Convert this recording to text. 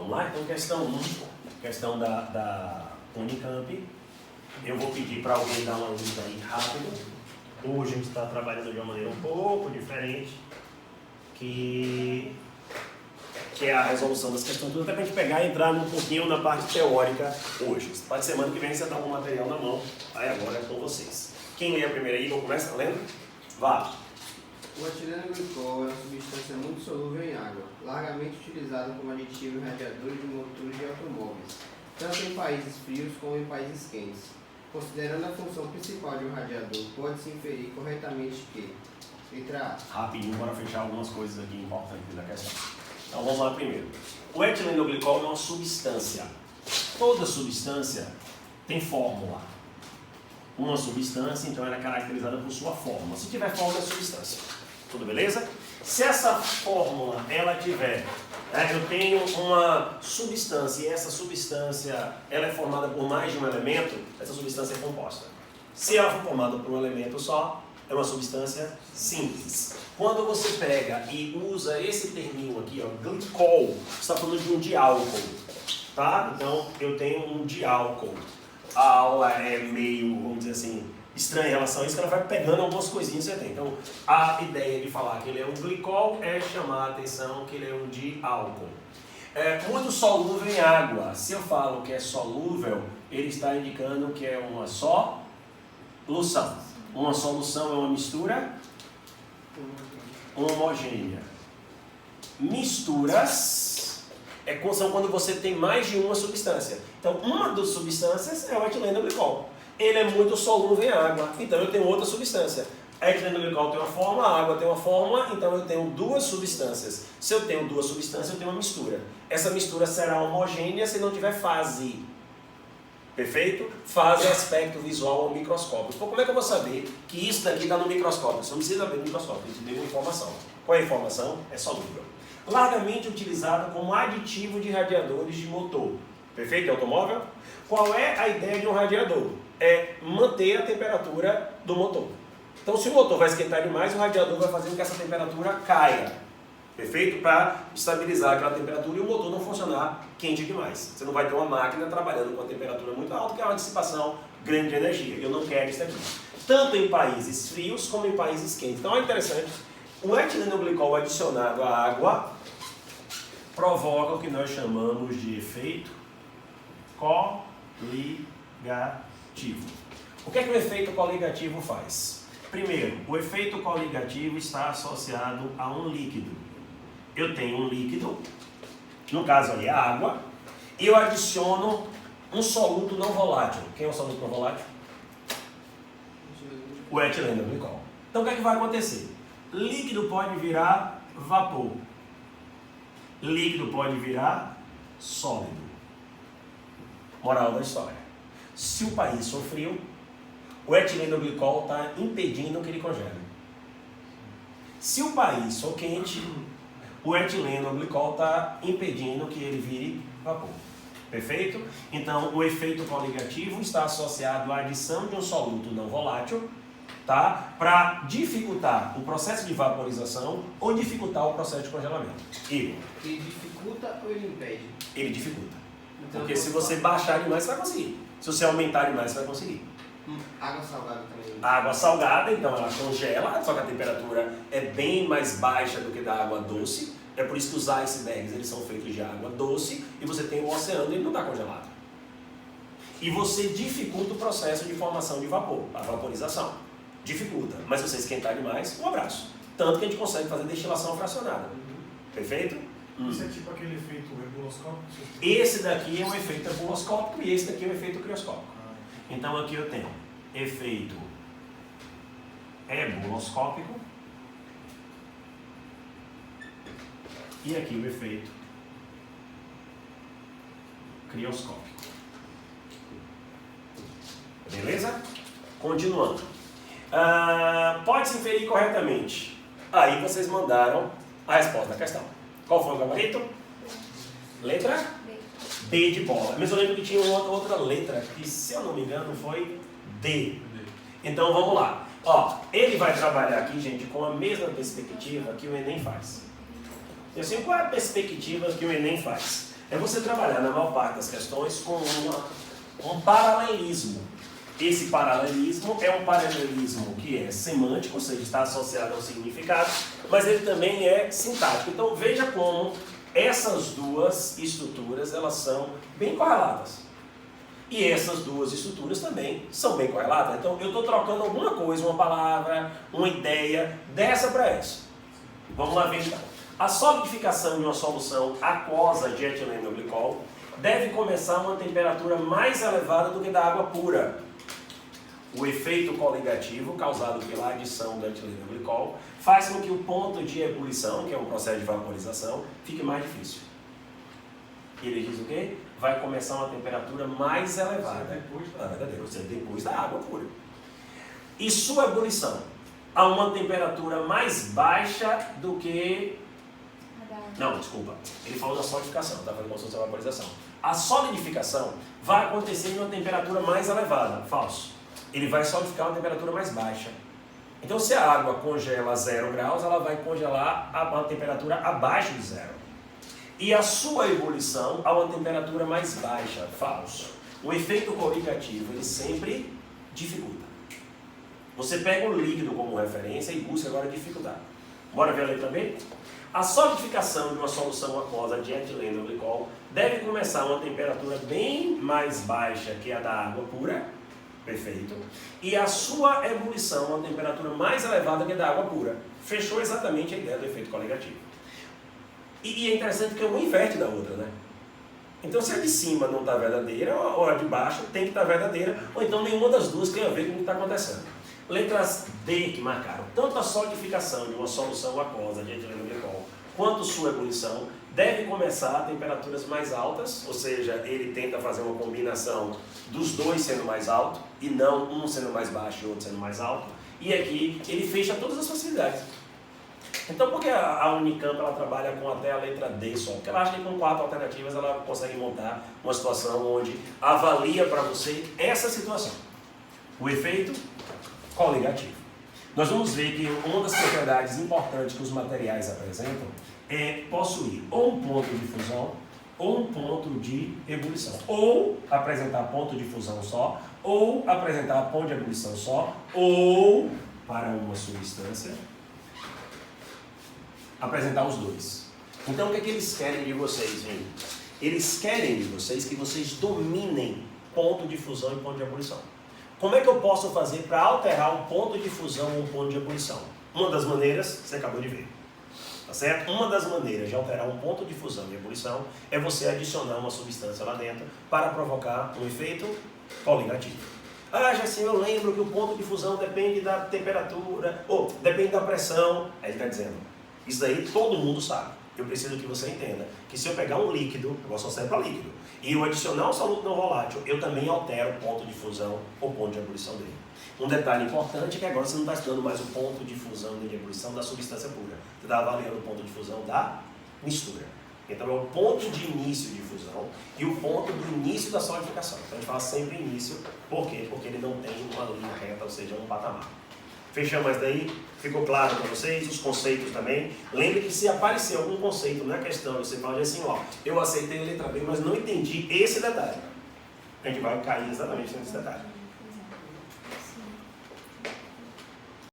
Vamos lá? Então, questão 1, questão da Unicamp. Eu vou pedir para alguém dar uma luz aí rápido. Hoje a gente está trabalhando de uma maneira um pouco diferente, que é a resolução das questões, tudo até para a gente pegar e entrar um pouquinho na parte teórica hoje. Pode semana que vem você dá um material na mão, aí agora é com vocês. Quem lê a primeira aí, vou começar lendo? Vá. O etileno glicol é uma substância muito solúvel em água, largamente utilizada como aditivo em radiadores de motores de automóveis, tanto em países frios como em países quentes. Considerando a função principal de um radiador, pode-se inferir corretamente que, letra A. Rapidinho, bora fechar algumas coisas aqui importantes da questão. Então vamos lá primeiro. O etilenglicol é uma substância. Toda substância tem fórmula. Uma substância, então, ela é caracterizada por sua fórmula. Se tiver fórmula, é substância. Tudo beleza? Se essa fórmula, ela tiver, eu tenho uma substância e essa substância, ela é formada por mais de um elemento, essa substância é composta. Se ela for formada por um elemento só, é uma substância simples. Quando você pega e usa esse terminho aqui, ó, glicol, você está falando de um diálcool, tá? Então, eu tenho um diálcool. A aula é meio, vamos dizer assim, estranha em relação a isso, que ela vai pegando algumas coisinhas que você tem. Então, a ideia de falar que ele é um glicol é chamar a atenção que ele é um diálcool. É muito solúvel em água. Se eu falo que é solúvel, ele está indicando que é uma solução. Uma solução é uma mistura homogênea. Misturas são quando você tem mais de uma substância. Então, uma das substâncias é o etilenglicol. Ele é muito solúvel em água, então eu tenho outra substância. A etilenglicol tem uma fórmula, a água tem uma fórmula, então eu tenho duas substâncias. Se eu tenho duas substâncias, eu tenho uma mistura. Essa mistura será homogênea se não tiver fase. Perfeito? Fase é aspecto visual ao microscópio. Então, como é que eu vou saber que isso daqui está no microscópio? Você não precisa ver no microscópio, eu te dei uma informação. Qual é a informação? É solúvel. Largamente utilizado como aditivo de radiadores de motor. Perfeito? Automóvel? Qual é a ideia de um radiador? É manter a temperatura do motor. Então, se o motor vai esquentar demais, o radiador vai fazer com que essa temperatura caia. Perfeito? Para estabilizar aquela temperatura e o motor não funcionar quente demais. Você não vai ter uma máquina trabalhando com a temperatura muito alta, que é uma dissipação grande de energia. Eu não quero isso aqui. Tanto em países frios como em países quentes. Então, é interessante. O etilenglicol adicionado à água provoca o que nós chamamos de efeito coligativo. O que é que o efeito coligativo faz? Primeiro, o efeito coligativo está associado a um líquido. Eu tenho um líquido, no caso ali a água, e eu adiciono um soluto não volátil. Quem é o soluto não volátil? O etilenglicol. Então o que é que vai acontecer? Líquido pode virar vapor. Líquido pode virar sólido. Moral da história. Se o país for frio, o etilenglicol está impedindo que ele congele. Se o país for quente, o etilenglicol está impedindo que ele vire vapor. Perfeito? Então, o efeito coligativo está associado à adição de um soluto não volátil, tá? Para dificultar o processo de vaporização ou dificultar o processo de congelamento. Ele dificulta ou ele impede? Ele dificulta. Então, porque se você baixar demais, você vai conseguir. Se você aumentar demais, você vai conseguir. Água salgada também. A água salgada, então, ela congela, só que a temperatura é bem mais baixa do que da água doce. É por isso que os icebergs, eles são feitos de água doce e você tem o oceano e ele não está congelado. E você dificulta o processo de formação de vapor, a vaporização. Dificulta, mas se você esquentar demais, um abraço. Tanto que a gente consegue fazer destilação fracionada. Perfeito? Isso é tipo aquele efeito ebuloscópico? Esse daqui é um efeito ebuloscópico e esse daqui é um efeito crioscópico. Então aqui eu tenho efeito ebuloscópico e aqui o efeito crioscópico. Beleza? Continuando. Pode-se inferir corretamente. Aí vocês mandaram a resposta da questão. Qual foi o gabarito? Letra? D de bola. Mas eu lembro que tinha uma outra letra que, se eu não me engano, foi D. Então vamos lá. Ó, ele vai trabalhar aqui, gente, com a mesma perspectiva que o Enem faz. E assim, qual é a perspectiva que o Enem faz? é você trabalhar na maior parte das questões com um paralelismo. Esse paralelismo é um paralelismo que é semântico, ou seja, está associado ao significado, mas ele também é sintático. Então veja como essas duas estruturas elas são bem correlatas. E essas duas estruturas também são bem correlatas. Então eu estou trocando alguma coisa, uma palavra, uma ideia, dessa para essa. Vamos lá ver então. A solidificação de uma solução aquosa de etileno-glicol deve começar a uma temperatura mais elevada do que da água pura. O efeito coligativo causado pela adição do etileno-glicol faz com que o ponto de ebulição, que é um processo de vaporização, fique mais difícil. E ele diz o quê? Vai começar uma temperatura mais elevada, ou seja, depois da água pura. E sua ebulição a uma temperatura mais baixa do que... Não, desculpa. Ele falou da solidificação, está falando como se fosse a vaporização. A solidificação vai acontecer em uma temperatura mais elevada. Falso. Ele vai solidificar a uma temperatura mais baixa. Então, se a água congela a 0 graus, ela vai congelar a uma temperatura abaixo de 0. E a sua ebulição a uma temperatura mais baixa. Falso. O efeito coligativo, ele sempre dificulta. Você pega um líquido como referência e busca agora dificultar. Bora ver a letra B? A solidificação de uma solução aquosa de etileno-glicol deve começar a uma temperatura bem mais baixa que a da água pura. Perfeito. E a sua ebulição a uma temperatura mais elevada que a da água pura. Fechou exatamente a ideia do efeito coligativo. E é interessante porque uma inverte da outra, né? Então se a de cima não está verdadeira, ou a de baixo tem que estar verdadeira, ou então nenhuma das duas tem a ver com o que está acontecendo. Letras D que marcaram. Tanto a solidificação de uma solução aquosa de etileno-glicol quanto sua ebulição deve começar a temperaturas mais altas, ou seja, ele tenta fazer uma combinação dos dois sendo mais alto e não um sendo mais baixo e outro sendo mais alto. E aqui ele fecha todas as facilidades. Então por que a Unicamp ela trabalha com até a letra D só? Porque ela acha que com 4 alternativas ela consegue montar uma situação onde avalia para você essa situação. O efeito coligativo. Nós vamos ver que uma das propriedades importantes que os materiais apresentam é possuir ou um ponto de fusão ou um ponto de ebulição. Ou apresentar ponto de fusão só, ou apresentar ponto de ebulição só, ou, para uma substância, apresentar os dois. Então o que é que eles querem de vocês, gente? Eles querem de vocês que vocês dominem ponto de fusão e ponto de ebulição. Como é que eu posso fazer para alterar um ponto de fusão ou um ponto de ebulição? Uma das maneiras, você acabou de ver. Tá certo? Uma das maneiras de alterar um ponto de fusão e ebulição é você adicionar uma substância lá dentro para provocar um efeito coligativo. Ah, Jacinho, eu lembro que o ponto de fusão depende da temperatura, ou depende da pressão. Aí ele está dizendo, isso daí todo mundo sabe. Eu preciso que você entenda que se eu pegar um líquido, eu só serve para líquido, e eu adicionar um soluto não volátil, eu também altero o ponto de fusão ou ponto de ebulição dele. Um detalhe importante é que agora você não está estudando mais o ponto de fusão e de ebulição da substância pura. Você está avaliando o ponto de fusão da mistura. Então é o ponto de início de fusão e o ponto do início da solidificação. Então a gente fala sempre início, por quê? Porque ele não tem uma linha reta, ou seja, um patamar. Fechamos daí? Ficou claro para vocês? Os conceitos também? Lembre que se aparecer algum conceito na questão, você fala assim, ó, eu aceitei a letra B, mas não entendi esse detalhe. A gente vai cair exatamente nesse detalhe.